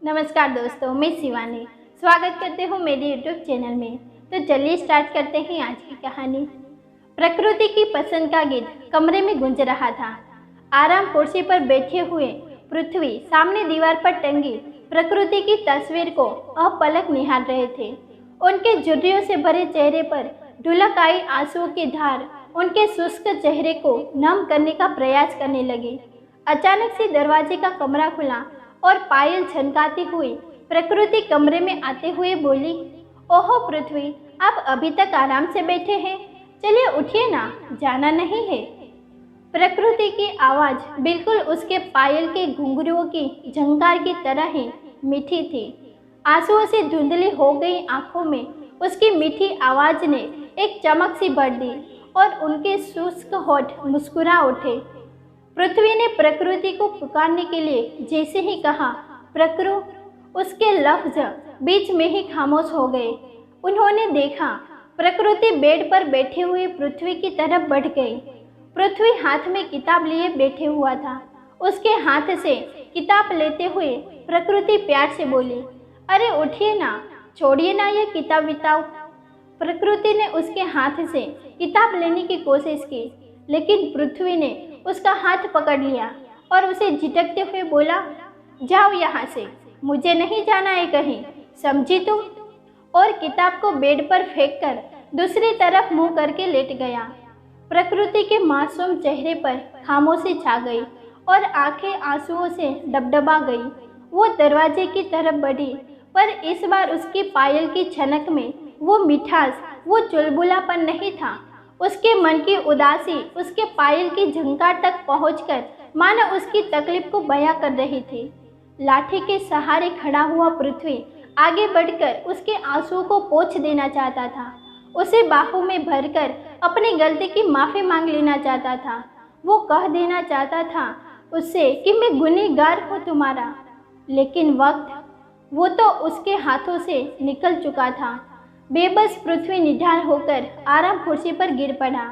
नमस्कार दोस्तों, मैं शिवानी स्वागत करते हूँ मेरे यूट्यूब चैनल में। तो चलिए स्टार्ट करते हैं आज की कहानी। प्रकृति की पसंद का गीत कमरे में गूंज रहा था। आराम कुर्सी पर बैठे हुए पृथ्वी सामने दीवार पर टंगी प्रकृति की तस्वीर को अपलक निहार रहे थे। उनके झुर्रियों से भरे चेहरे पर ढुलक आई आंसुओं की धार उनके शुष्क चेहरे को नम करने का प्रयास करने लगी। अचानक से दरवाजे का कमरा खुला और पायल छनकाती हुई प्रकृति कमरे में आते हुए बोली, ओहो पृथ्वी, आप अभी तक आराम से बैठे हैं, चलिए उठिए ना, जाना नहीं है। प्रकृति की आवाज़ बिल्कुल उसके पायल के घुंघरुओं की झंकार की तरह ही मीठी थी। आंसुओं से धुंधली हो गई आंखों में उसकी मीठी आवाज़ ने एक चमक सी भर दी और उनके शुष्क होठ मुस्कुरा उठे। पृथ्वी ने प्रकृति को पुकारने के लिए जैसे ही कहा, प्रकृ, उसके लफ्ज बीच में ही खामोश हो गए। उन्होंने देखा प्रकृति बेड पर बैठे हुए पृथ्वी की तरफ बढ़ गई। पृथ्वी हाथ में किताब लिए बैठे हुआ था। उसके हाथ से किताब लेते हुए प्रकृति प्यार से बोली, अरे उठिए ना, छोड़िए ना ये किताब विताब। प्रकृति ने उसके हाथ से किताब लेने की कोशिश की, लेकिन पृथ्वी ने उसका हाथ पकड़ लिया और उसे झिटकते हुए बोला, जाओ यहाँ से, मुझे नहीं जाना है कहीं, समझी तुम? और किताब को बेड पर फेंककर दूसरी तरफ मुंह करके लेट गया। प्रकृति के मासूम चेहरे पर खामोशी छा गई और आंखें आंसुओं से डबडबा गई। वो दरवाजे की तरफ बढ़ी, पर इस बार उसकी पायल की छनक में वो मिठास, वो चुलबुलापन नहीं था। उसके मन की उदासी उसके पायल की झंकार तक पहुंचकर मानो उसकी तकलीफ को बयां कर रही थी। लाठी के सहारे खड़ा हुआ पृथ्वी आगे बढ़कर उसके आंसुओं को पोंछ देना चाहता था। उसे बाहों में भरकर अपनी गलती की माफ़ी मांग लेना चाहता था। वो कह देना चाहता था उससे कि मैं गुनहगार हूँ तुम्हारा, लेकिन वक्त वो तो उसके हाथों से निकल चुका था। बेबस पृथ्वी निढाल होकर आराम कुर्सी पर गिर पड़ा।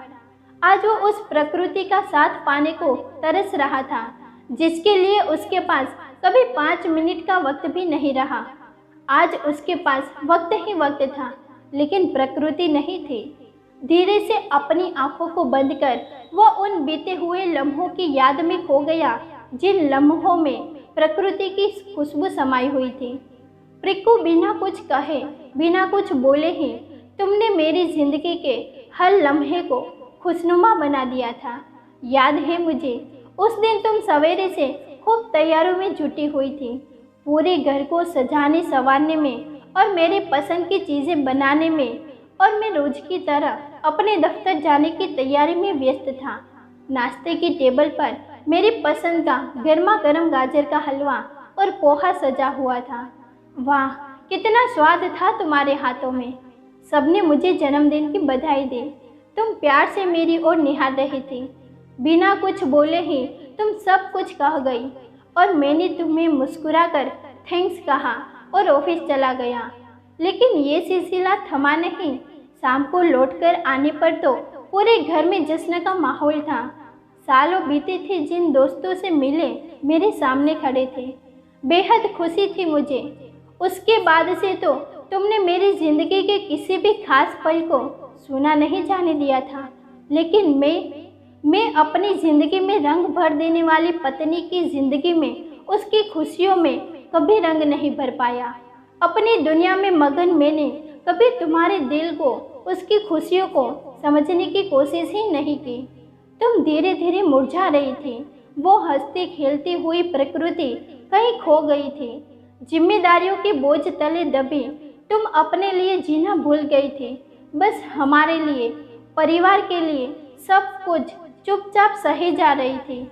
आज वो उस प्रकृति का साथ पाने को तरस रहा था, जिसके लिए उसके पास कभी 5 मिनट का वक्त भी नहीं रहा। आज उसके पास वक्त ही वक्त था, लेकिन प्रकृति नहीं थी। धीरे से अपनी आंखों को बंद कर वो उन बीते हुए लम्हों की याद में खो गया, जिन लम्हों में प्रकृति की खुशबू समाई हुई थी। प्रिकू, बिना कुछ कहे, बिना कुछ बोले ही तुमने मेरी जिंदगी के हर लम्हे को खुशनुमा बना दिया था। याद है मुझे, उस दिन तुम सवेरे से खूब तैयारों में जुटी हुई थी, पूरे घर को सजाने संवारने में और मेरे पसंद की चीज़ें बनाने में, और मैं रोज की तरह अपने दफ्तर जाने की तैयारी में व्यस्त था। नाश्ते की टेबल पर मेरी पसंद का गर्मा गर्म गाजर का हलवा और पोहा सजा हुआ था। वाह, कितना स्वाद था तुम्हारे हाथों में। सबने मुझे जन्मदिन की बधाई दी। तुम प्यार से मेरी ओर निहार रही थी। बिना कुछ बोले ही तुम सब कुछ कह गई और मैंने तुम्हें मुस्कुराकर थैंक्स कहा और ऑफिस चला गया। लेकिन ये सिलसिला थमा नहीं। शाम को लौटकर आने पर तो पूरे घर में जश्न का माहौल था। सालों बीते थे, जिन दोस्तों से मिले मेरे सामने खड़े थे। बेहद खुशी थी मुझे। उसके बाद से तो तुमने मेरी जिंदगी के किसी भी खास पल को सुना नहीं जाने दिया था, लेकिन मैं अपनी ज़िंदगी में रंग भर देने वाली पत्नी की ज़िंदगी में उसकी खुशियों में कभी रंग नहीं भर पाया। अपनी दुनिया में मगन मैंने कभी तुम्हारे दिल को, उसकी खुशियों को समझने की कोशिश ही नहीं की। तुम धीरे धीरे मुरझा रही थी। वो हंसती खेलती हुई प्रकृति कहीं खो गई थी। जिम्मेदारियों के बोझ तले दबी तुम अपने लिए जीना भूल गई थी। बस हमारे लिए, परिवार के लिए सब कुछ चुपचाप सही जा रही थी,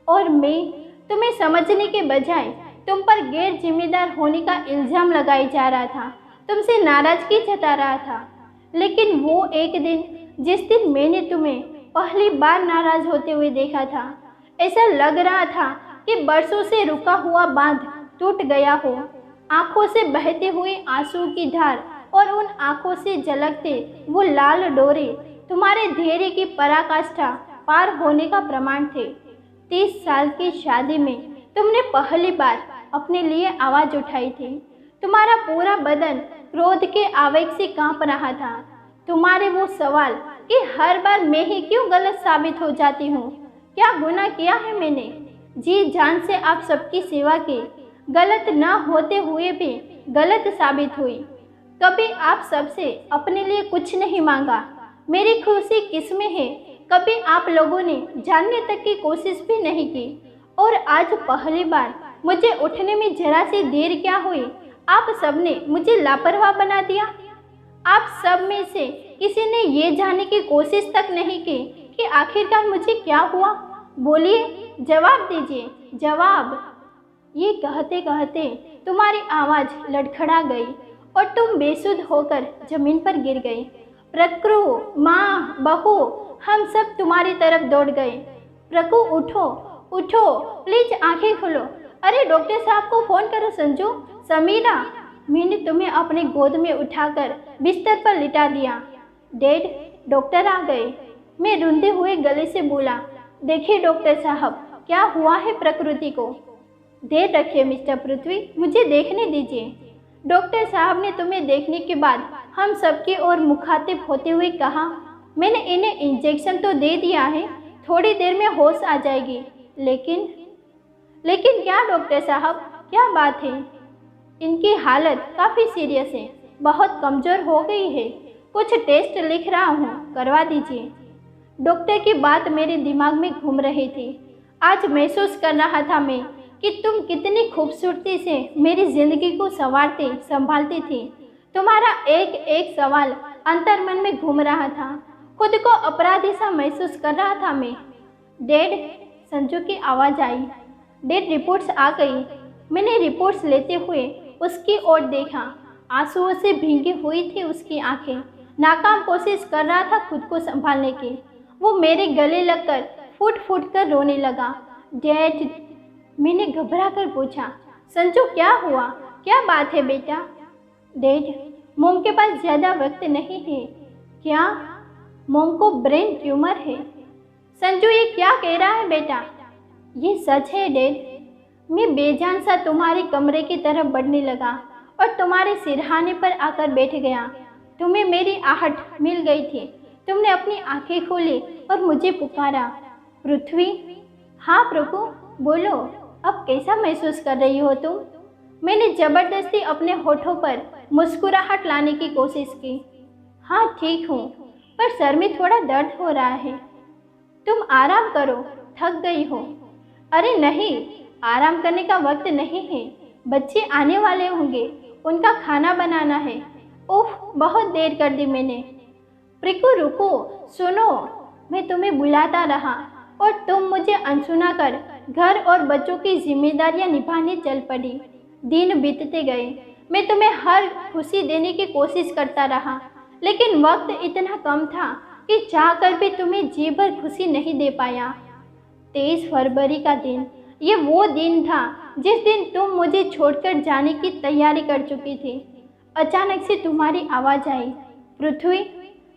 और मैं तुम्हें समझने के बजाय तुम पर गैर जिम्मेदार होने का इल्ज़ाम लगाई जा रहा था, तुमसे नाराज़गी जता रहा था। लेकिन वो एक दिन, जिस दिन मैंने तुम्हें पहली बार नाराज़ होते हुए देखा था, ऐसा लग रहा था कि बरसों से रुका हुआ बांध टूट गया हो। आंखों से बहते हुए आंसू की धार और उन आंखों से झलकते वो लाल डोरे तुम्हारे धैर्य की पराकाष्ठा पार होने का प्रमाण थे। 30 साल की शादी में तुमने पहली बार अपने लिए आवाज़ उठाई थी। तुम्हारा पूरा बदन क्रोध के आवेग से कांप रहा था। तुम्हारे वो सवाल कि हर बार मैं ही क्यों गलत साबित हो जाती हूँ, क्या गुनाह किया है मैंने? जी जान से आप सबकी सेवा की, गलत न होते हुए भी गलत साबित हुई। कभी आप सबसे अपने लिए कुछ नहीं मांगा। मेरी खुशी किस में है, कभी आप लोगों ने जानने तक की कोशिश भी नहीं की। और आज पहली बार मुझे उठने में जरा सी देर क्या हुई, आप सबने मुझे लापरवाह बना दिया। आप सब में से किसी ने ये जानने की कोशिश तक नहीं की कि आखिरकार मुझे क्या हुआ। बोलिए, जवाब दीजिए, जवाब। ये कहते कहते तुम्हारी आवाज़ लड़खड़ा गई और तुम बेसुध होकर जमीन पर गिर गई। प्रकृ, माँ, बहू, हम सब तुम्हारी तरफ दौड़ गए। प्रकृ, उठो उठो, प्लीज आंखें खोलो। अरे डॉक्टर साहब को फ़ोन करो। संजू, समीरा। मैंने तुम्हें अपने गोद में उठाकर बिस्तर पर लिटा दिया। डैड, डॉक्टर आ गए। मैं रूंधे हुए गले से बोला, देखिए डॉक्टर साहब, क्या हुआ है प्रकृति को? देर रखिए मिस्टर पृथ्वी, मुझे देखने दीजिए। डॉक्टर साहब ने तुम्हें देखने के बाद हम सबकी ओर मुखातिब होते हुए कहा, मैंने इन्हें इंजेक्शन तो दे दिया है, थोड़ी देर में होश आ जाएगी। लेकिन क्या डॉक्टर साहब, क्या बात है? इनकी हालत काफ़ी सीरियस है, बहुत कमज़ोर हो गई है। कुछ टेस्ट लिख रहा हूँ, करवा दीजिए। डॉक्टर की बात मेरे दिमाग में घूम रही थी। आज महसूस कर रहा था मैं कि तुम कितनी खूबसूरती से मेरी ज़िंदगी को संभालती थी। तुम्हारा एक एक सवाल अंतर्मन में घूम रहा था। खुद को अपराधी सा महसूस कर रहा था मैं। डैड, संजू की आवाज़ आई। डैड, रिपोर्ट्स आ गई। मैंने रिपोर्ट्स लेते हुए उसकी ओर देखा। आंसुओं से भीगी हुई थी उसकी आंखें। नाकाम कोशिश कर रहा था खुद को संभालने की। वो मेरे गले लगकर फूट फूट कर रोने लगा। डैड, मैंने घबरा कर पूछा, संजू क्या हुआ, क्या बात है बेटा? डैड, मोम के पास ज़्यादा वक्त नहीं है। क्या? मोम को ब्रेन ट्यूमर है। संजू, ये क्या कह रहा है बेटा? ये सच है डैड। मैं बेजान सा तुम्हारे कमरे की तरफ बढ़ने लगा और तुम्हारे सिरहाने पर आकर बैठ गया। तुम्हें मेरी आहट मिल गई थी। तुमने अपनी आंखें खोली और मुझे पुकारा, पृथ्वी। हाँ प्रभु, बोलो, अब कैसा महसूस कर रही हो तुम? मैंने ज़बरदस्ती अपने होठों पर मुस्कुराहट लाने की कोशिश की। हाँ ठीक हूँ, पर सर में थोड़ा दर्द हो रहा है। तुम आराम करो, थक गई हो। अरे नहीं, आराम करने का वक्त नहीं है। बच्चे आने वाले होंगे, उनका खाना बनाना है। ओह, बहुत देर कर दी मैंने। प्रिकू रुको, सुनो। मैं तुम्हें बुलाता रहा और तुम मुझे अनसुना कर घर और बच्चों की जिम्मेदारियां निभाने चल पड़ी। दिन बीतते गए। मैं तुम्हें हर खुशी देने की कोशिश करता रहा, लेकिन वक्त इतना कम था कि चाहकर भी तुम्हें जी भर खुशी नहीं दे पाया। 23 फरवरी का दिन, ये वो दिन था जिस दिन तुम मुझे छोड़कर जाने की तैयारी कर चुकी थी। अचानक से तुम्हारी आवाज़ आई, पृथ्वी।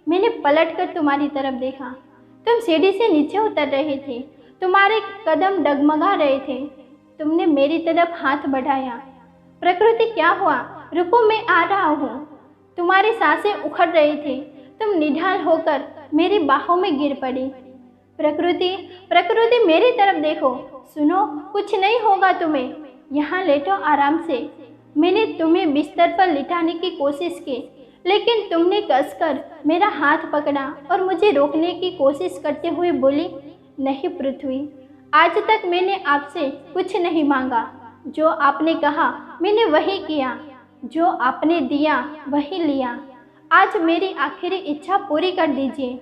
मैंने पलटकर तुम्हारी तरफ देखा। तुम सीढ़ी से नीचे उतर रहे थे। तुम्हारे कदम डगमगा रहे थे। तुमने मेरी तरफ हाथ बढ़ाया। प्रकृति, क्या हुआ? रुको, मैं आ रहा हूँ। तुम्हारी सांसें उखड़ रही थी। तुम निढाल होकर मेरी बाहों में गिर पड़ी। प्रकृति, प्रकृति, मेरी तरफ देखो। सुनो, कुछ नहीं होगा तुम्हें। यहाँ लेटो आराम से। मैंने तुम्हें बिस्तर पर लिटाने की कोशिश की, लेकिन तुमने कसकर मेरा हाथ पकड़ा और मुझे रोकने की कोशिश करते हुए बोली, नहीं पृथ्वी, आज तक मैंने आपसे कुछ नहीं मांगा। जो आपने कहा मैंने वही किया, जो आपने दिया वही लिया। आज मेरी आखिरी इच्छा पूरी कर दीजिए।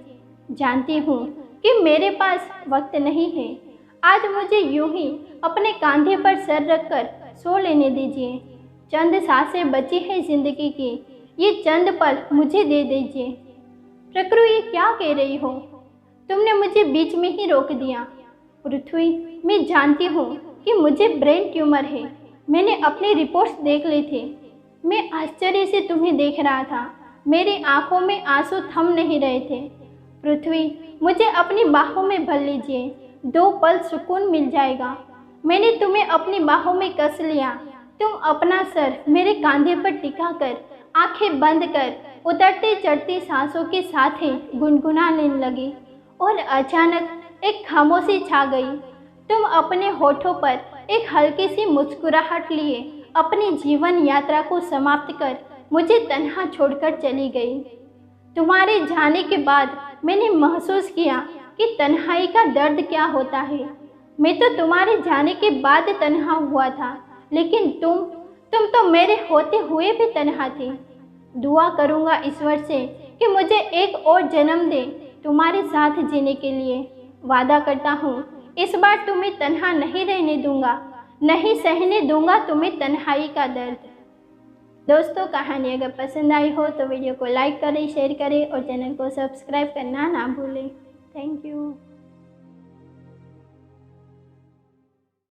जानती हूँ कि मेरे पास वक्त नहीं है। आज मुझे यूं ही अपने कंधे पर सर रखकर सो लेने दीजिए। चंद सांसें बची है जिंदगी की, ये चंद पल मुझे दे दीजिए। प्रकृति, ये क्या कह रही हो? तुमने मुझे बीच में ही रोक दिया। पृथ्वी, मैं जानती हूँ कि मुझे ब्रेन ट्यूमर है। मैंने अपनी रिपोर्ट्स देख ली थी। मैं आश्चर्य से तुम्हें देख रहा था। मेरी आंखों में आंसू थम नहीं रहे थे। पृथ्वी, मुझे अपनी बाहों में भर लीजिए। 2 पल सुकून मिल जाएगा। मैंने तुम्हें अपनी बाहों में कस लिया। तुम अपना सर मेरे कंधे पर टिकाकर आंखें बंद कर उतरती चढ़ती सांसों के साथ ही गुनगुनाने लगी और अचानक एक खामोशी छा गई। तुम अपने होठों पर एक हल्की सी मुस्कुराहट लिए अपनी जीवन यात्रा को समाप्त कर मुझे तन्हा छोड़कर चली गई। तुम्हारे जाने के बाद मैंने महसूस किया कि तन्हाई का दर्द क्या होता है। मैं तो तुम्हारे जाने के बाद तन्हा हुआ था, लेकिन तुम तो मेरे होते हुए भी तन्हा थे। दुआ करूँगा ईश्वर से कि मुझे एक और जन्म दे तुम्हारे साथ जीने के लिए। वादा करता हूँ इस बार तुम्हें तन्हा नहीं रहने दूंगा, नहीं सहने दूंगा तुम्हें तन्हाई का दर्द। दोस्तों, कहानी अगर पसंद आई हो तो वीडियो को लाइक करें, शेयर करें और चैनल को सब्सक्राइब करना ना भूलें। Thank you.